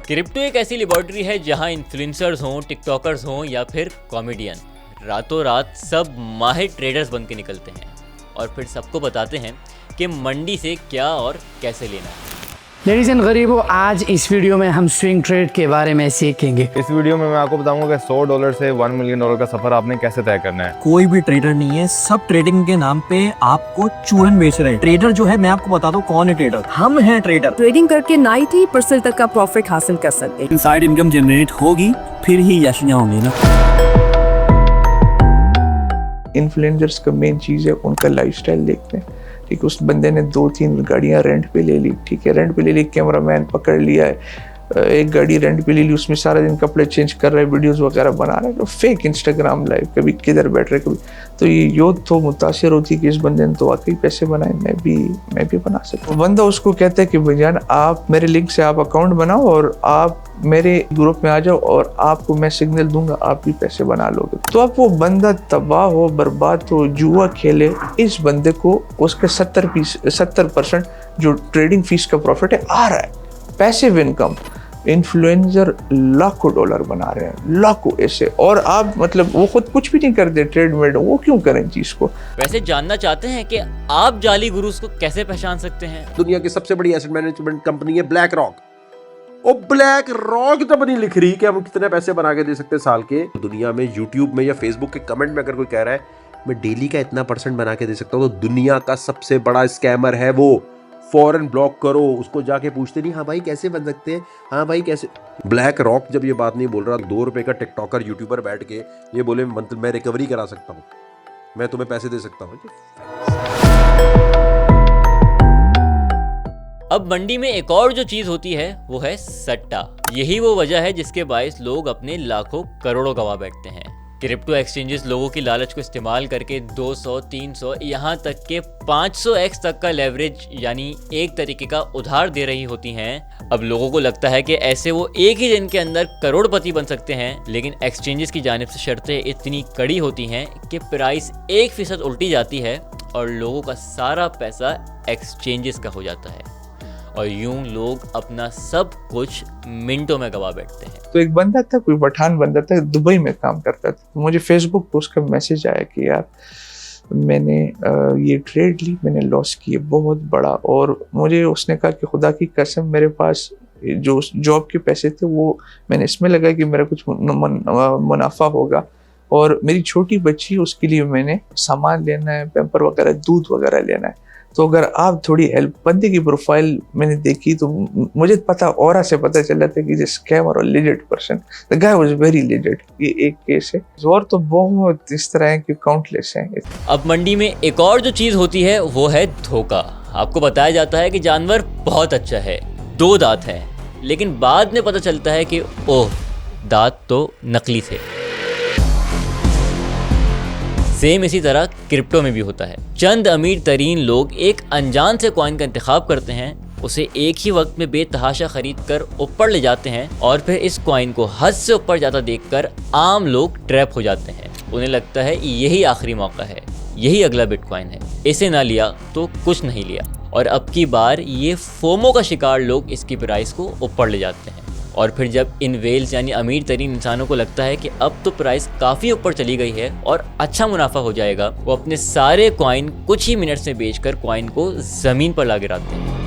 क्रिप्टो एक ऐसी लेबोरेटरी है जहां इन्फ्लुएंसर्स हों, टिकटॉकर्स हों या फिर कॉमेडियन, रातों रात सब माहिर ट्रेडर्स बन के निकलते हैं और फिर सबको बताते हैं कि मंडी से क्या और कैसे लेना है। लेडीज एंड गरीबों, आज इस वीडियो में हम स्विंग ट्रेड के बारे में सीखेंगे। इस वीडियो में मैं आपको बताऊंगा कि $100 से $1 मिलियन का सफर आपने कैसे तय करना है। कोई भी ट्रेडर नहीं है, सब ट्रेडिंग के नाम पे आपको चूरन बेच रहे हैं। ट्रेडर जो है, मैं आपको बता दूं कौन है ट्रेडर, हम हैं ट्रेडर। ट्रेडिंग करके 90% तक का प्रॉफिट हासिल कर सकते हैं। इनसाइड इनकम जनरेट होगी, फिर ही यशियां होंगी ना। इन्फ्लुएंसर्स का मेन चीज़ है उनका लाइफस्टाइल देखते हैं। ठीक, उस बंदे ने 2-3 गाड़ियाँ रेंट पे ले ली, ठीक है, रेंट पे ले ली, कैमरामैन पकड़ लिया है, एक गाड़ी रेंट पे ले ली, उसमें सारा दिन कपड़े चेंज कर रहे हैं, वीडियोस वगैरह बना रहे हैं, तो फेक इंस्टाग्राम लाइव, कभी किधर बैठ रहे कभी। तो ये यूथ तो मुतासिर होती है कि इस बंदे ने तो वाकई पैसे बनाए, मैं भी बना सकता हूँ। बंदा उसको कहता है कि भाईजान आप मेरे लिंक से आप अकाउंट बनाओ और आप मेरे ग्रुप में आ जाओ और आपको मैं सिग्नल दूंगा, आप भी पैसे बना लोगे। तो अब वो बंदा तबाह हो, बर्बाद हो, जुआ खेले, इस बंदे को उसके 70% जो ट्रेडिंग फीस का प्रॉफिट है आ रहा है, पैसिव इनकम। इन्फ्लुएंसर लाखों डॉलर बना रहे हैं, लाखों ऐसे, और आप मतलब वो खुद कुछ भी नहीं करते ट्रेड में, वो क्यों करें चीज को। वैसे जानना चाहते हैं कि आप जाली गुरुज को कैसे पहचान सकते हैं? दुनिया की सबसे बड़ी एसेट मैनेजमेंट कंपनी है ब्लैक रॉक। ओ ब्लैक रॉक तो नहीं लिख रही कि हम कितने पैसे बना के दे सकते हैं साल के। दुनिया में यूट्यूब में या फेसबुक के कमेंट में अगर कोई कह रहा है मैं डेली का इतना % बना के दे सकता हूँ, तो दुनिया का सबसे बड़ा स्कैमर है वो। फॉरन ब्लॉक करो, उसको जाके पूछते नहीं हाँ भाई कैसे बन सकते हैं, हाँ भाई कैसे। ब्लैक रॉक जब ये बात नहीं बोल रहा, 2 रुपए का टिकटॉकर यूट्यूबर बैठ के ये बोले मैं रिकवरी करा सकता हूँ, मैं तुम्हें पैसे दे सकता हूँ। अब मंडी में एक और जो चीज होती है वो है सट्टा। यही वो वजह है जिसके बायस लोग अपने लाखों करोड़ों गवा बैठते हैं। क्रिप्टो एक्सचेंजेस लोगों की लालच को इस्तेमाल करके 200, 300, यहाँ तक के 500x तक का लेवरेज यानी एक तरीके का उधार दे रही होती हैं। अब लोगों को लगता है कि ऐसे वो एक ही दिन के अंदर करोड़पति बन सकते हैं, लेकिन एक्सचेंजेस की जानिब से शर्तें इतनी कड़ी होती हैं कि प्राइस 1% उल्टी जाती है और लोगों का सारा पैसा एक्सचेंजेस का हो जाता है और यूं लोग अपना सब कुछ मिनटों में गवा बैठते हैं। तो एक बंदा था, कोई पठान बंदा था, दुबई में काम करता था। तो मुझे फेसबुक पे उसका मैसेज आया कि यार मैंने ये ट्रेड ली, मैंने लॉस किए बहुत बड़ा, और मुझे उसने कहा कि खुदा की कसम मेरे पास जो जॉब के पैसे थे वो मैंने इसमें लगाया कि मेरा कुछ मुनाफा होगा, और मेरी छोटी बच्ची उसके लिए मैंने सामान लेना है, पैम्पर वगैरह, दूध वगैरह लेना है। तो अगर आप थोड़ी हेल्प, बंदे की प्रोफाइल मैंने देखी तो मुझे पता, ऑरा से पता चला था कि दिस स्कैमर और legit person, the guy was very legit. ये एक केस है, और तो बहुत इस तरह के काउंटलेस हैं। अब मंडी में एक और जो चीज होती है वो है धोखा। आपको बताया जाता है कि जानवर बहुत अच्छा है, 2 दांत हैं, लेकिन बाद में पता चलता है कि ओह दांत तो नकली थे। सेम इसी तरह क्रिप्टो में भी होता है। चंद अमीर तरीन लोग एक अनजान से कॉइन का इंतखाब करते हैं, उसे एक ही वक्त में बेतहाशा खरीद कर ऊपर ले जाते हैं और फिर इस कॉइन को हद से ऊपर जाता देखकर आम लोग ट्रैप हो जाते हैं। उन्हें लगता है यही आखिरी मौका है, यही अगला बिटकॉइन है, इसे ना लिया तो कुछ नहीं लिया, और अब की बार ये फोमो का शिकार लोग इसकी प्राइस को ऊपर ले जाते हैं। और फिर जब इन वेल्स यानी अमीर तरीन इंसानों को लगता है कि अब तो प्राइस काफ़ी ऊपर चली गई है और अच्छा मुनाफा हो जाएगा, वो अपने सारे कॉइन कुछ ही मिनट्स में बेचकर कॉइन को ज़मीन पर ला गिराते हैं।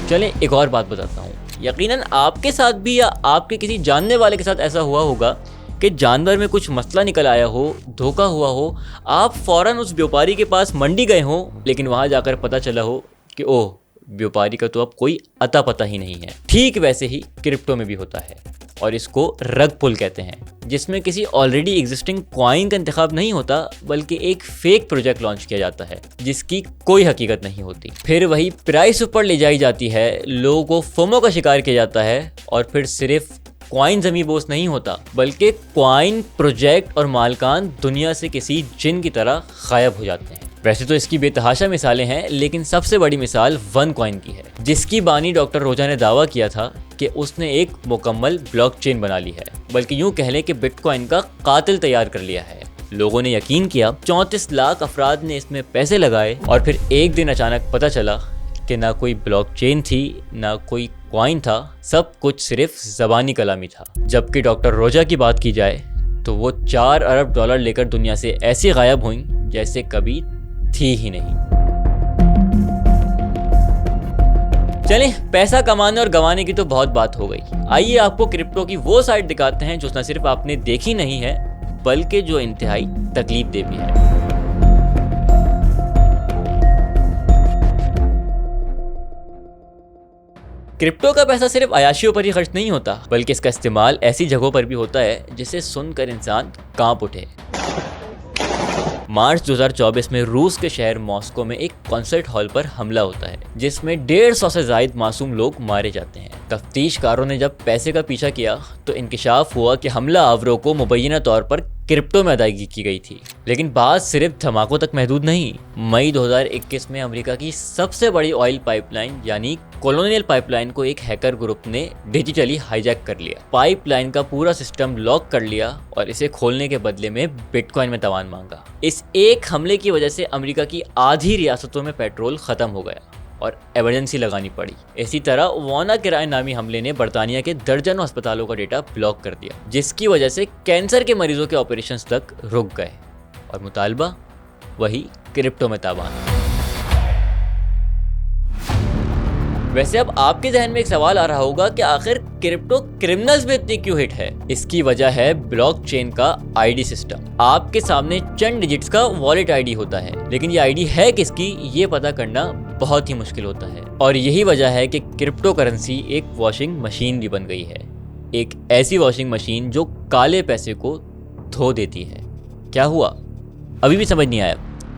चलें एक और बात बताता हूँ। यकीनन आपके साथ भी या आपके किसी जानने वाले के साथ ऐसा हुआ होगा कि जानवर में कुछ मसला निकल आया हो, धोखा हुआ हो, आप फ़ौरन उस व्यापारी के पास मंडी गए हों, लेकिन वहाँ जाकर पता चला हो कि ओह व्यापारी का तो अब कोई अता पता ही नहीं है। ठीक वैसे ही क्रिप्टो में भी होता है और इसको रग पुल कहते हैं, जिसमें किसी ऑलरेडी एग्जिस्टिंग कॉइन का इंतखाब नहीं होता बल्कि एक फेक प्रोजेक्ट लॉन्च किया जाता है जिसकी कोई हकीकत नहीं होती। फिर वही प्राइस ऊपर ले जाई जाती है, लोगों को फोमो का शिकार किया जाता है और फिर सिर्फ कॉइन ज़मीं बोस नहीं होता बल्कि कॉइन, प्रोजेक्ट और मालकान दुनिया से किसी जिन की तरह गायब हो जाते हैं। वैसे तो इसकी बेतहाशा मिसालें हैं, लेकिन सबसे बड़ी मिसाल वन कॉइन की है, जिसकी बानी डॉक्टर रोजा ने दावा किया था कि उसने एक मुकम्मल ब्लॉकचेन बना ली है, बल्कि यूँ कह लें कि बिटकॉइन का कातिल तैयार कर लिया है। लोगों ने यकीन किया, 34 लाख अफराद ने इसमें पैसे लगाए और फिर एक दिन अचानक पता चला कि ना कोई ब्लॉकचेन थी, ना कोई कॉइन था, सब कुछ सिर्फ ज़बानी कलामी था। जबकि डॉक्टर रोजा की बात की जाए तो वो $4 अरब लेकर दुनिया से ऐसी गायब हुई जैसे कभी थी ही नहीं। चलें, पैसा कमाने और गंवाने की तो बहुत बात हो गई। आइए आपको क्रिप्टो की वो साइड दिखाते हैं जो न सिर्फ आपने देखी नहीं है बल्कि जो इंतहाई तकलीफ दे भी है। क्रिप्टो का पैसा सिर्फ अयाशियों पर ही खर्च नहीं होता बल्कि इसका इस्तेमाल ऐसी जगहों पर भी होता है जिसे सुनकर इंसान कांप उठे। मार्च 2024 में रूस के शहर मॉस्को में एक कॉन्सर्ट हॉल पर हमला होता है जिसमें 150 से ज्यादा मासूम लोग मारे जाते हैं। तफ्तीशकारों ने जब पैसे का पीछा किया तो इंकिशाफ हुआ कि हमला आवरों को मुबैना तौर पर क्रिप्टो में अदायगी की गई थी। लेकिन बात सिर्फ धमाकों तक महदूद नहीं। मई 2021 में अमेरिका की सबसे बड़ी ऑयल पाइपलाइन यानी कॉलोनियल पाइपलाइन को एक हैकर ग्रुप ने डिजिटली हाईजैक कर लिया। पाइपलाइन का पूरा सिस्टम लॉक कर लिया और इसे खोलने के बदले में बिटकॉइन में तवान मांगा। इस एक हमले की वजह से अमेरिका की आधी रियासतों में पेट्रोल खत्म हो गया और इमरजेंसी लगानी पड़ी। इसी तरह वाना किराए नामी हमले ने बर्तानिया के दर्जनों अस्पतालों का डेटा ब्लॉक कर दिया, जिसकी वजह से कैंसर के मरीजों के ऑपरेशंस तक रुक गए और मुतालबा वही क्रिप्टो में ताबान। वैसे अब आपके जहन में एक सवाल आ रहा होगा कि आखिर क्रिप्टो क्रिमिनल्स में इतनी क्यों हिट है। इसकी वजह है ब्लॉकचेन का आईडी सिस्टम। आपके सामने चंद डिजिट्स का वॉलेट आईडी होता है, लेकिन ये आईडी है किसकी ये पता करना बहुत ही मुश्किल होता है। और यही वजह है कि क्रिप्टो करेंसी एक वॉशिंग मशीन भी बन गई है, एक ऐसी वॉशिंग मशीन जो काले पैसे को धो देती है। क्या हुआ अभी भी समझ नहीं आया?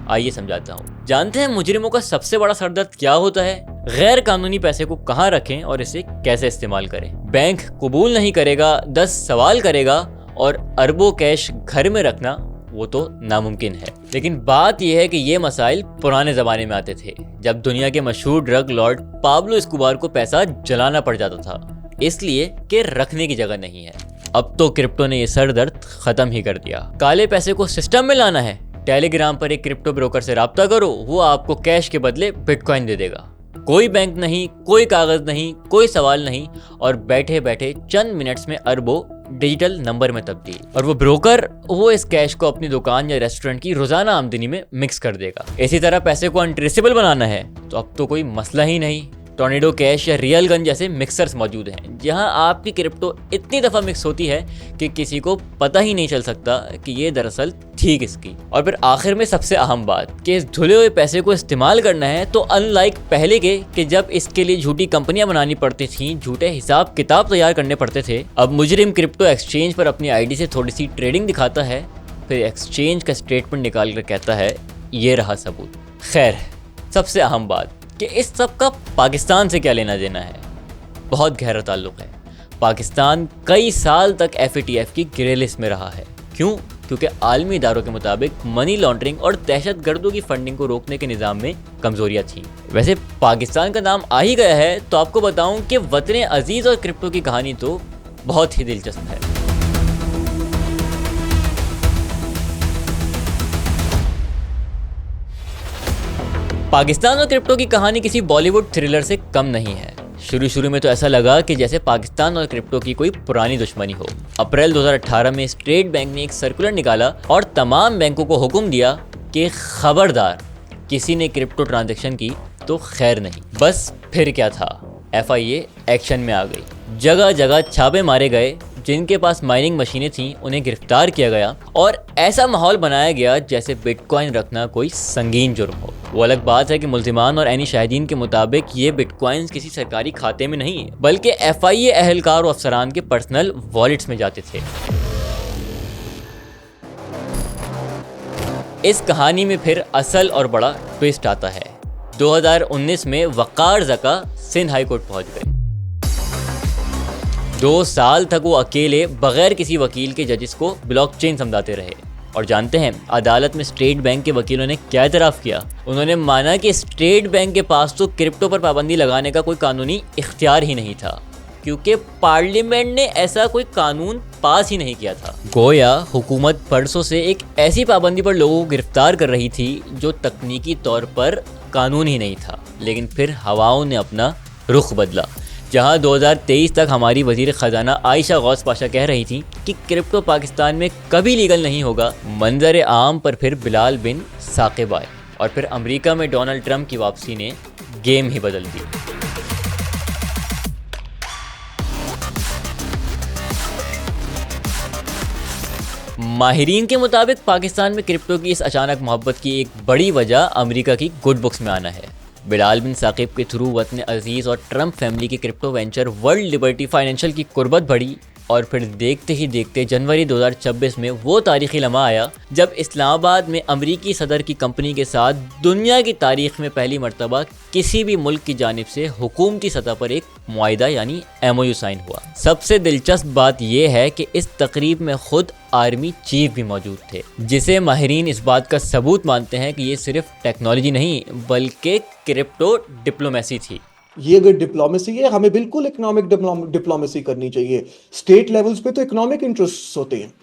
आइए समझाता हूँ। जानते हैं मुजरिमों का सबसे बड़ा सरदर्द क्या होता है? गैर कानूनी पैसे को कहाँ रखें और इसे कैसे इस्तेमाल करें। बैंक कबूल नहीं करेगा, 10 सवाल करेगा और अरबों कैश घर में रखना वो तो नामुमकिन है। लेकिन बात यह है कि ये मसाइल पुराने ज़माने में आते थे, जब दुनिया के मशहूर ड्रग लॉर्ड पाब्लो एस्कोबार को पैसा जलाना पड़ जाता था, इसलिए कि रखने की जगह नहीं है। अब तो क्रिप्टो ने ये सर दर्द ख़त्म ही कर दिया। काले पैसे को सिस्टम में लाना है, टेलीग्राम पर एक क्रिप्टो ब्रोकर से राब्ता करो, वो आपको कैश के बदले बिटकॉइन दे देगा। कोई बैंक नहीं, कोई कागज नहीं, कोई सवाल नहीं और बैठे बैठे चंद मिनट्स में अरबों डिजिटल नंबर में तब्दील। और वो ब्रोकर वो इस कैश को अपनी दुकान या रेस्टोरेंट की रोजाना आमदनी में मिक्स कर देगा। इसी तरह पैसे को अनट्रेसेबल बनाना है तो अब तो कोई मसला ही नहीं। टोर्नेडो कैश या रियल गन जैसे मिक्सर्स मौजूद हैं, जहां आपकी क्रिप्टो इतनी दफ़ा मिक्स होती है कि किसी को पता ही नहीं चल सकता कि ये दरअसल थी किसकी। और फिर आखिर में सबसे अहम बात कि इस धुले हुए पैसे को इस्तेमाल करना है तो अनलाइक पहले के कि जब इसके लिए झूठी कंपनियां बनानी पड़ती थी, झूठे हिसाब किताब तैयार करने पड़ते थे, अब मुजरिम क्रिप्टो एक्सचेंज पर अपनी आईडी से थोड़ी सी ट्रेडिंग दिखाता है, फिर एक्सचेंज का स्टेटमेंट निकाल कर कहता है ये रहा सबूत। खैर, सबसे अहम बात कि इस सब का पाकिस्तान से क्या लेना देना है? बहुत गहरा ताल्लुक है। पाकिस्तान कई साल तक FATF की ग्रे लिस्ट में रहा है। क्यों? क्योंकि आलमी इदारों के मुताबिक मनी लॉन्ड्रिंग और दहशतगर्दों की फंडिंग को रोकने के निज़ाम में कमजोरियां थीं। वैसे पाकिस्तान का नाम आ ही गया है तो आपको बताऊं कि वतन अजीज़ और क्रिप्टो की कहानी तो बहुत ही दिलचस्प है। पाकिस्तान और क्रिप्टो की कहानी किसी बॉलीवुड थ्रिलर से कम नहीं है। शुरू में तो ऐसा लगा कि जैसे पाकिस्तान और क्रिप्टो की कोई पुरानी दुश्मनी हो। अप्रैल 2018 में स्टेट बैंक ने एक सर्कुलर निकाला और तमाम बैंकों को हुक्म दिया कि खबरदार किसी ने क्रिप्टो ट्रांजैक्शन की तो खैर नहीं। बस फिर क्या था, FIA एक्शन में आ गई। जगह जगह छापे मारे गए, जिनके पास माइनिंग मशीनें थीं उन्हें गिरफ्तार किया गया और ऐसा माहौल बनाया गया जैसे बिटकॉइन रखना कोई संगीन जुर्म हो। वो अलग बात है कि मुल्जिमान और ऐनी शाहिदीन के मुताबिक ये बिटकॉइंस किसी सरकारी खाते में नहीं बल्कि FIA अहलकार और अफसरान के पर्सनल वॉलेट्स में जाते थे। इस कहानी में फिर असल और बड़ा ट्विस्ट आता है। 2019 में वक़ार ज़का सिंध हाई कोर्ट पहुंच गए। 2 साल तक वो अकेले बगैर किसी वकील के जजिस को ब्लॉकचेन समझाते रहे। और जानते हैं अदालत में स्टेट बैंक के वकीलों ने क्या एतराफ़ किया? उन्होंने माना कि स्टेट बैंक के पास तो क्रिप्टो पर पाबंदी लगाने का कोई कानूनी इख्तियार ही नहीं था, क्योंकि पार्लियामेंट ने ऐसा कोई कानून पास ही नहीं किया था। गोया हुकूमत बरसों से एक ऐसी पाबंदी पर लोगों को गिरफ्तार कर रही थी जो तकनीकी तौर पर कानून ही नहीं था। लेकिन फिर हवाओं ने अपना रुख बदला। जहां 2023 तक हमारी वज़ीर ख़जाना आयशा गौस पाशा कह रही थी कि क्रिप्टो पाकिस्तान में कभी लीगल नहीं होगा, मंजर आम पर फिर बिलाल बिन साकिब आए और फिर अमेरिका में डोनाल्ड ट्रंप की वापसी ने गेम ही बदल दी। माहिरीन के मुताबिक पाकिस्तान में क्रिप्टो की इस अचानक मोहब्बत की एक बड़ी वजह अमेरिका की गुड बुक्स में आना है। बिलाल बिन साकिब के थ्रू वतन अजीज़ और ट्रंप फैमिली की crypto venture world liberty financial की कुर्बत बढ़ी, और फिर देखते ही देखते जनवरी 2026 में वो तारीखी लम्हा आया जब इस्लामाबाद में अमरीकी सदर की कंपनी के साथ दुनिया की तारीख में पहली मर्तबा किसी भी मुल्क की जानिब से हुकूमती सतह पर एक मुआहिदा यानी MOU साइन हुआ। सबसे दिलचस्प बात यह है कि इस तकरीब में खुद आर्मी चीफ भी मौजूद थे, जिसे माहिरीन इस बात का सबूत मानते हैं कि ये सिर्फ टेक्नोलॉजी नहीं बल्कि क्रिप्टो डिप्लोमेसी थी। ये अगर डिप्लोमेसी है, हमें बिल्कुल इकोनॉमिक डिप्लोमेसी करनी चाहिए। स्टेट लेवल्स पे तो इकोनॉमिक इंटरेस्ट होते हैं,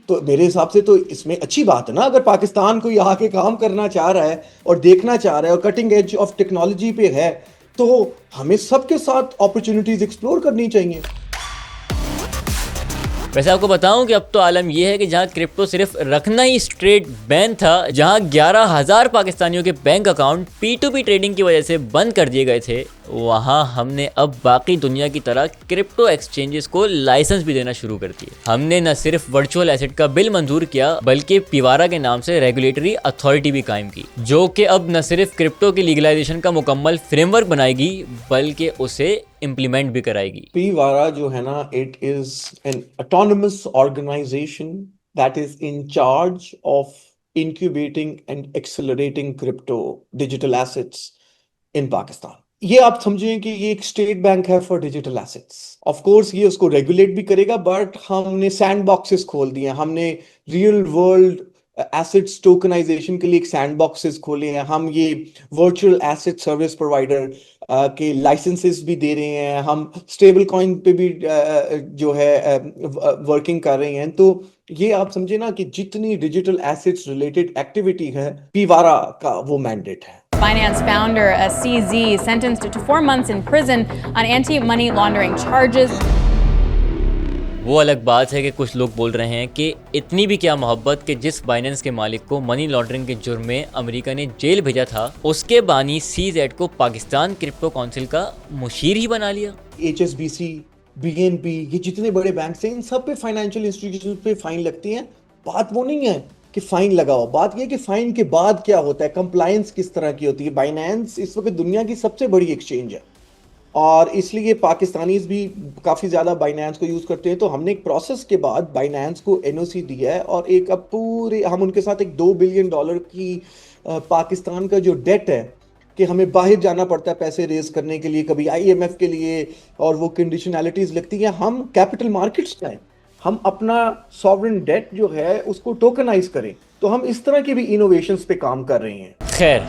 तो मेरे हिसाब से तो इसमें अच्छी बात है ना। अगर पाकिस्तान को यहाँ के काम करना चाह रहा है और देखना चाह रहा है और कटिंग एज ऑफ टेक्नोलॉजी पे है, तो हमें सबके साथ अपॉर्चुनिटीज एक्सप्लोर करनी चाहिए। वैसे आपको बताऊं कि अब तो आलम यह है कि जहां क्रिप्टो सिर्फ रखना ही स्ट्रेट बैन था, जहां 11,000 पाकिस्तानियों के बैंक अकाउंट P2P ट्रेडिंग की वजह से बंद कर दिए गए थे, वहां हमने अब बाकी दुनिया की तरह क्रिप्टो एक्सचेंजेस को लाइसेंस भी देना शुरू कर दिए। हमने न सिर्फ वर्चुअल एसेट का बिल मंजूर किया बल्कि पिवारा के नाम से रेगुलेटरी अथॉरिटी भी कायम की, जो कि अब न सिर्फ क्रिप्टो की लीगलाइजेशन का मुकम्मल फ्रेमवर्क बनाएगी बल्कि उसे इम्प्लीमेंट भी कराएगी। पिवारा जो है ना, it is an autonomous organisation that is in charge of incubating and accelerating crypto digital assets in Pakistan. ये आप समझें कि ये एक स्टेट बैंक है for digital assets. Of course ये उसको रेगुलेट भी करेगा, बट हमने सैंड बॉक्सेस खोल दिए हैं। हमने रियल वर्ल्ड एसेट्स टोकनाइजेशन के लिए एक सैंड बॉक्सेस खोले हैं। हम ये वर्चुअल एसेट सर्विस प्रोवाइडर के लाइसेंसेस भी दे रहे हैं। हम स्टेबल कॉइन पे भी जो है वर्किंग कर रहे हैं। तो ये आप समझे ना कि जितनी डिजिटल एसेट्स रिलेटेड एक्टिविटी है, पिवारा का वो मैंडेट है। Binance founder CZ sentenced to 4 months in prison on anti-money laundering charges. वो अलग बात है कि कुछ लोग बोल रहे हैं कि इतनी भी क्या मोहब्बत कि जिस बाइनेंस के मालिक को मनी लॉन्ड्रिंग के जुर्म में अमेरिका ने जेल भेजा था, उसके बानी CZ को पाकिस्तान क्रिप्टो काउंसिल का मुशीर ही बना लिया। HSBC, BNB, ये जितने बड़े बैंक हैं, इन सब पे फाइनेंशियल इंस्टीट्यूशन पे फाइन लगती है। बात वो नहीं है कि फाइन लगाओ, बात ये कि फाइन के बाद क्या होता है, कंप्लायंस किस तरह की होती है। बाइनेंस इस वक्त दुनिया की सबसे बड़ी एक्सचेंज है और इसलिए पाकिस्तानीज भी काफ़ी ज़्यादा बाइनेंस को यूज़ करते हैं। तो हमने एक प्रोसेस के बाद बाइनेंस को NOC दिया है और एक अब पूरे हम उनके साथ एक $2 बिलियन की पाकिस्तान का जो डेट है कि हमें बाहर जाना पड़ता है पैसे रेज करने के लिए, कभी IMF के लिए, और वो कंडीशनैलिटीज़ लगती हैं। हम कैपिटल मार्केट्स जाएँ, हम अपना सॉवरेन डेट जो है उसको टोकनाइज करें। तो हम इस तरह के भी इनोवेशंस पे काम कर रहे हैं। खैर,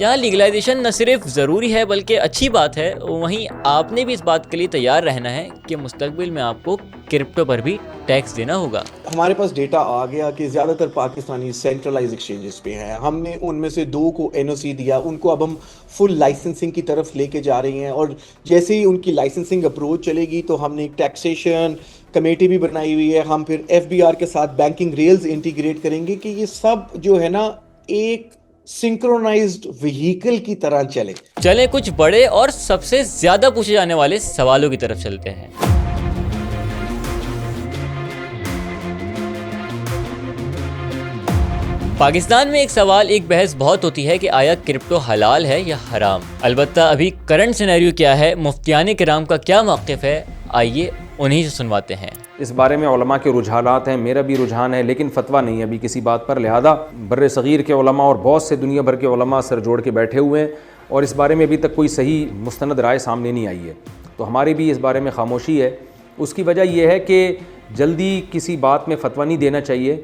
यहाँ लीगलाइजेशन न सिर्फ ज़रूरी है बल्कि अच्छी बात है, वहीं आपने भी इस बात के लिए तैयार रहना है कि मुस्तकबिल में आपको क्रिप्टो पर भी टैक्स देना होगा। हमारे पास डेटा आ गया कि ज़्यादातर पाकिस्तानी सेंट्रलाइज एक्सचेंजेस पे हैं। हमने उनमें से 2 को NOC दिया, उनको अब हम फुल लाइसेंसिंग की तरफ लेके जा रही हैं। और जैसे ही उनकी लाइसेंसिंग अप्रोच चलेगी तो हमने एक टैक्सेशन कमेटी भी बनाई हुई है। हम फिर FBR के साथ बैंकिंग रेल्स इंटीग्रेट करेंगे कि ये सब जो है ना एक सिंक्रोनाइज्ड व्हीकल की तरह चले। कुछ बड़े और सबसे ज्यादा पूछे जाने वाले सवालों की तरफ चलते हैं। पाकिस्तान में एक सवाल, एक बहस बहुत होती है कि आया क्रिप्टो हलाल है या हराम। अलबत्ता अभी करंट सिनेरियो क्या है, मुफ्तियान किराम का क्या मौक़िफ़ है, आइए उन्हीं से सुनवाते हैं। इस बारे में उलमा के रुझानात हैं, मेरा भी रुझान है, लेकिन फतवा नहीं है अभी किसी बात पर। लिहाजा बर्र सग़ीर के उलमा और बहुत से दुनिया भर के उलमा सर जोड़ के बैठे हुए हैं और इस बारे में अभी तक कोई सही मुस्तनद राय सामने नहीं आई है। तो हमारी भी इस बारे में खामोशी है। उसकी वजह यह है कि जल्दी किसी बात में फतवा नहीं देना चाहिए,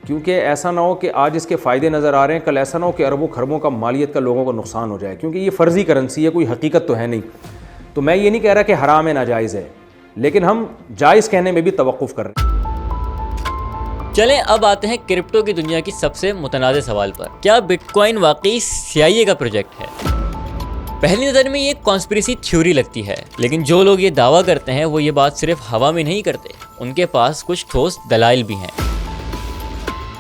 क्योंकि ऐसा ना हो कि आज इसके फ़ायदे नज़र आ रहे हैं, कल ऐसा ना हो कि अरबों खरबों का मालियत का लोगों को नुकसान हो जाए, क्योंकि ये फ़र्ज़ी करेंसी है, कोई हकीकत तो है नहीं। तो मैं ये नहीं कह रहा कि हराम है, नाजायज़ है, लेकिन हम जायज़ कहने में भी तवक्कुफ़ कर रहे हैं। चलें अब आते हैं क्रिप्टो की दुनिया की सबसे मुतनाज़ सवाल पर। क्या बिटकॉइन वाकई CIA का प्रोजेक्ट है? पहली नज़र में ये कॉन्स्पिरेसी थ्योरी लगती है, लेकिन जो लोग ये दावा करते हैं वो ये बात सिर्फ हवा में नहीं करते, उनके पास कुछ ठोस दलाइल भी हैं।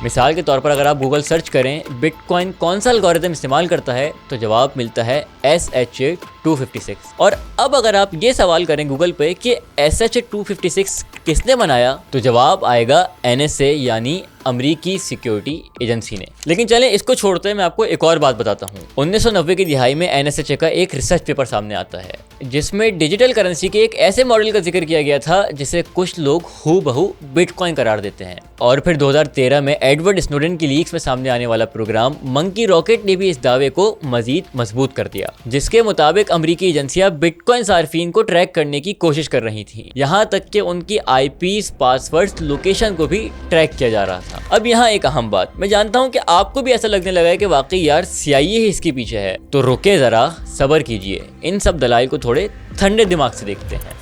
मिसाल के तौर पर अगर आप गूगल सर्च करें बिटकॉइन कौन सा एल्गोरिथम इस्तेमाल करता है तो जवाब मिलता है SHA-256। और अब अगर आप ये सवाल करें गूगल पे कि SHA-256 किसने बनाया तो जवाब आएगा NSA यानी अमरीकी सिक्योरिटी एजेंसी ने। लेकिन चलें इसको छोड़ते हैं, मैं आपको एक और बात बताता हूँ। 1990 की दिहाई में NSA का एक रिसर्च पेपर सामने आता है जिसमें डिजिटल करेंसी के एक ऐसे मॉडल का जिक्र किया गया था जिसे कुछ लोग हूबहू बिटकॉइन करार देते हैं। और फिर 2013 में एडवर्ड स्नोडेन की लीक्स में सामने आने वाला प्रोग्राम मंकी रॉकेट ने भी इस दावे को मजीद मजबूत कर दिया, जिसके मुताबिक अमेरिकी एजेंसियां बिटकॉइन सार्फिन को ट्रैक करने की कोशिश कर रही थी। यहाँ तक कि उनकी आईपीस, पासवर्ड्स, लोकेशन को भी ट्रैक किया जा रहा था। अब यहाँ एक अहम बात, मैं जानता हूँ कि आपको भी ऐसा लगने लगा है कि वाकई यार CIA ही इसके पीछे है, तो रुके जरा, सब्र कीजिए, इन सब दलाइल को थोड़े ठंडे दिमाग से देखते हैं।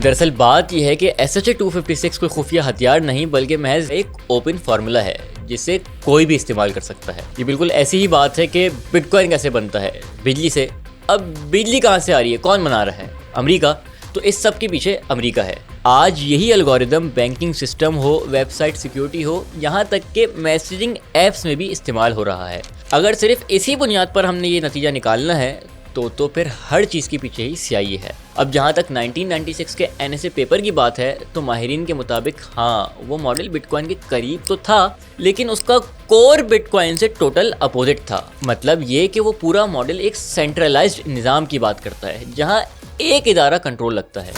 दरअसल बात यह है कि SHA-256 कोई खुफिया हथियार नहीं बल्कि महज एक ओपन फार्मूला है जिसे कोई भी इस्तेमाल कर सकता है। ये बिल्कुल ऐसी ही बात है कि बिटकॉइन कैसे बनता है, बिजली से। अब बिजली कहाँ से आ रही है, कौन बना रहा है, अमेरिका। तो इस सब के पीछे अमेरिका है। आज यही एल्गोरिदम बैंकिंग सिस्टम हो, वेबसाइट सिक्योरिटी हो, यहाँ तक के मैसेजिंग ऐप्स में भी इस्तेमाल हो रहा है। अगर सिर्फ इसी बुनियाद पर हमने ये नतीजा निकालना है तो फिर हर चीज़ के पीछे ही CIA है। अब जहाँ तक 1996 के NSA पेपर की बात है तो माहिरीन के मुताबिक हाँ, वो मॉडल बिटकॉइन के करीब तो था, लेकिन उसका कोर बिटकॉइन से टोटल अपोजिट था। मतलब ये कि वो पूरा मॉडल एक सेंट्रलाइज्ड निज़ाम की बात करता है जहाँ एक इदारा कंट्रोल लगता है,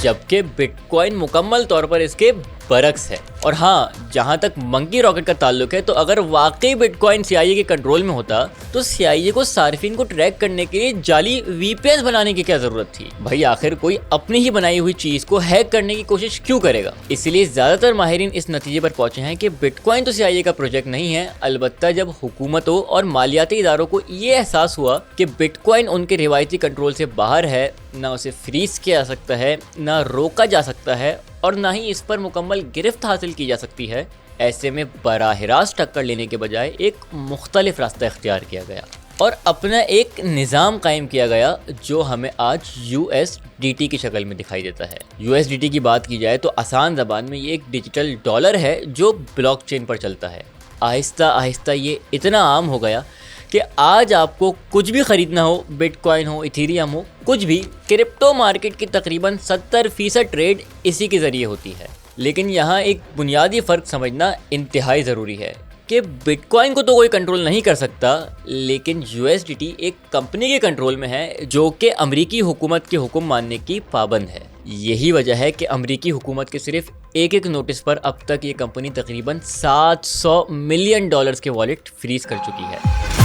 जबकि बिटकॉइन मुकम्मल तौर पर इसके बरक्स है। और हाँ, जहाँ तक मंकी रॉकेट का ताल्लुक है तो अगर वाकई बिटकॉइन CIA के कंट्रोल में होता तो CIA को सार्फिन को ट्रैक करने के लिए जाली VPN बनाने की क्या जरूरत थी भाई। आखिर कोई अपनी ही बनाई हुई चीज को हैक करने की कोशिश क्यों करेगा। इसलिए ज्यादातर माहिरीन इस नतीजे पर पहुंचे हैं कि बिटकॉइन तो CIA का प्रोजेक्ट नहीं है। अलबत्ता जब हुकूमतों और मालियाती इदारों को ये एहसास हुआ कि बिटकॉइन उनके रिवायती कंट्रोल से बाहर है, ना उसे फ्रीज किया जा सकता है, ना रोका जा सकता है और ना ही इस पर मुकम्मल गिरफ्त हासिल की जा सकती है, ऐसे में बराह रास्त टक्कर लेने के बजाय एक मुख्तलिफ रास्ता इख्तियार किया गया और अपना एक निज़ाम कायम किया गया जो हमें आज USDT की शक्ल में दिखाई देता है। USDT की बात की जाए तो आसान ज़बान में ये एक डिजिटल डॉलर है जो ब्लॉकचेन पर चलता है। आहिस्ता आहिस्ता ये इतना आम हो गया कि आज आपको कुछ भी ख़रीदना हो, बिटकॉइन हो, इथेरियम हो, कुछ भी, क्रिप्टो मार्केट की तकरीबन 70% ट्रेड इसी के ज़रिए होती है। लेकिन यहाँ एक बुनियादी फ़र्क समझना इंतहाई ज़रूरी है कि बिटकॉइन को तो कोई कंट्रोल नहीं कर सकता, लेकिन USDT एक कंपनी के कंट्रोल में है जो कि अमरीकी हुकूमत के हुक्म मानने की पाबंद है। यही वजह है कि अमरीकी हुकूमत के सिर्फ एक नोटिस पर अब तक ये कंपनी तकरीबन $700 मिलियन के वॉलेट फ्रीज कर चुकी है।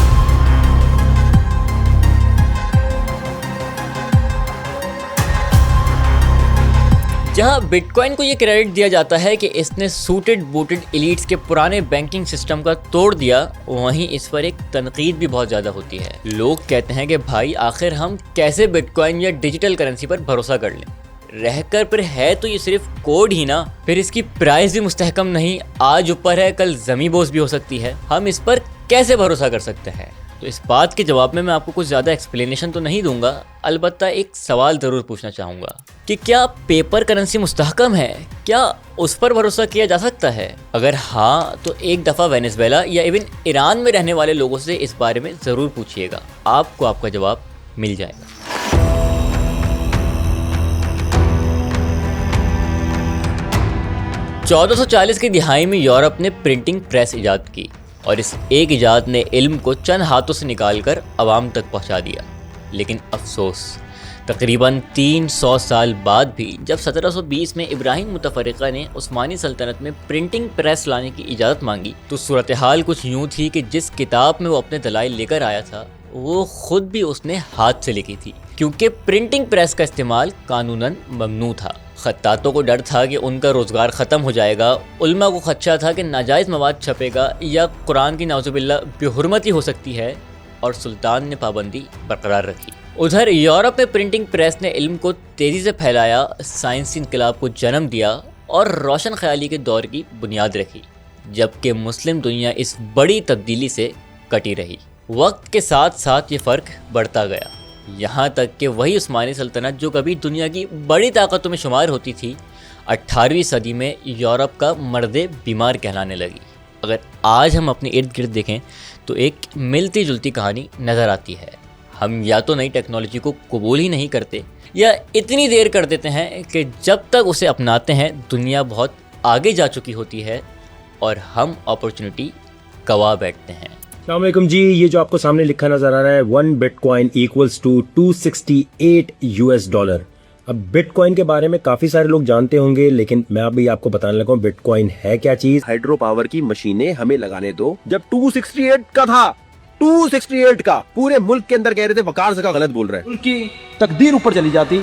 जहां बिटकॉइन को ये क्रेडिट दिया जाता है कि इसने सूटेड बूटेड एलीट्स के पुराने बैंकिंग सिस्टम का तोड़ दिया, वहीं इस पर एक तनकीद भी बहुत ज़्यादा होती है। लोग कहते हैं कि भाई आखिर हम कैसे बिटकॉइन या डिजिटल करेंसी पर भरोसा कर लें, रहकर फिर है तो ये सिर्फ कोड ही ना, फिर इसकी प्राइस भी मुस्तहकम नहीं, आज ऊपर है कल ज़मी बोझ भी हो सकती है, हम इस पर कैसे भरोसा कर सकते हैं। तो इस बात के जवाब में मैं आपको कुछ ज़्यादा एक्सप्लेनेशन तो नहीं दूंगा, अलबत्ता एक सवाल ज़रूर पूछना चाहूँगा कि क्या पेपर करेंसी मुस्तहकम है, क्या उस पर भरोसा किया जा सकता है। अगर हाँ तो एक दफ़ा वेनेजुएला या इवन ईरान में रहने वाले लोगों से इस बारे में ज़रूर पूछिएगा, आपको आपका जवाब मिल जाएगा। चौदह की दिहाई में यूरोप ने प्रिंटिंग प्रेस ईजाद की और इस एक ईजाद ने इल्म को चंद हाथों से निकालकर आवाम तक पहुंचा दिया। लेकिन अफसोस, तकरीबन 300 साल बाद भी जब 1720 में इब्राहिम मुतफरिका ने उस्मानी सल्तनत में प्रिंटिंग प्रेस लाने की इजाज़त मांगी तो सूरत हाल कुछ यूँ थी कि जिस किताब में वो अपने दलाइल लेकर आया था वो खुद भी उसने हाथ से लिखी थी, क्योंकि प्रिंटिंग प्रेस का इस्तेमाल कानूनन ममनू था। खत्तातों को डर था कि उनका रोज़गार ख़त्म हो जाएगा, उल्मा को खदशा था कि नाजायज़ मवाद छपेगा या कुरान की नाउज़ुबिल्लाह बेहुरमती हो सकती है, और सुल्तान ने पाबंदी बरकरार रखी। उधर यूरोप में प्रिंटिंग प्रेस ने इल्म को तेज़ी से फैलाया, साइंसी इनकलाब को जन्म दिया और रोशन ख्याली के दौर की बुनियाद रखी, जबकि मुस्लिम दुनिया इस बड़ी तब्दीली से कटी रही। वक्त के साथ साथ ये फ़र्क बढ़ता गया, यहाँ तक कि वही उस्मानी सल्तनत जो कभी दुनिया की बड़ी ताकतों में शुमार होती थी, 18वीं सदी में यूरोप का मर्दे बीमार कहलाने लगी। अगर आज हम अपने इर्द गिर्द देखें तो एक मिलती जुलती कहानी नज़र आती है। हम या तो नई टेक्नोलॉजी को कबूल ही नहीं करते या इतनी देर कर देते हैं कि जब तक उसे अपनाते हैं दुनिया बहुत आगे जा चुकी होती है और हम अपॉर्चुनिटी गंवा बैठते हैं। अस्सलाम वालेकुम जी। ये जो आपको सामने लिखा नजर आ रहा है 1 बिटकॉइन इक्वल्स टू $268। अब बिटकॉइन के बारे में काफी सारे लोग जानते होंगे, लेकिन मैं अभी आपको बताने लगा हूँ बिटकॉइन है क्या चीज। हाइड्रो पावर की मशीनें हमें लगाने दो। जब 268 का था, 268 का, पूरे मुल्क के अंदर कह रहे थे वकार ज़का गलत बोल रहा है, उनकी तकदीर ऊपर चली जाती।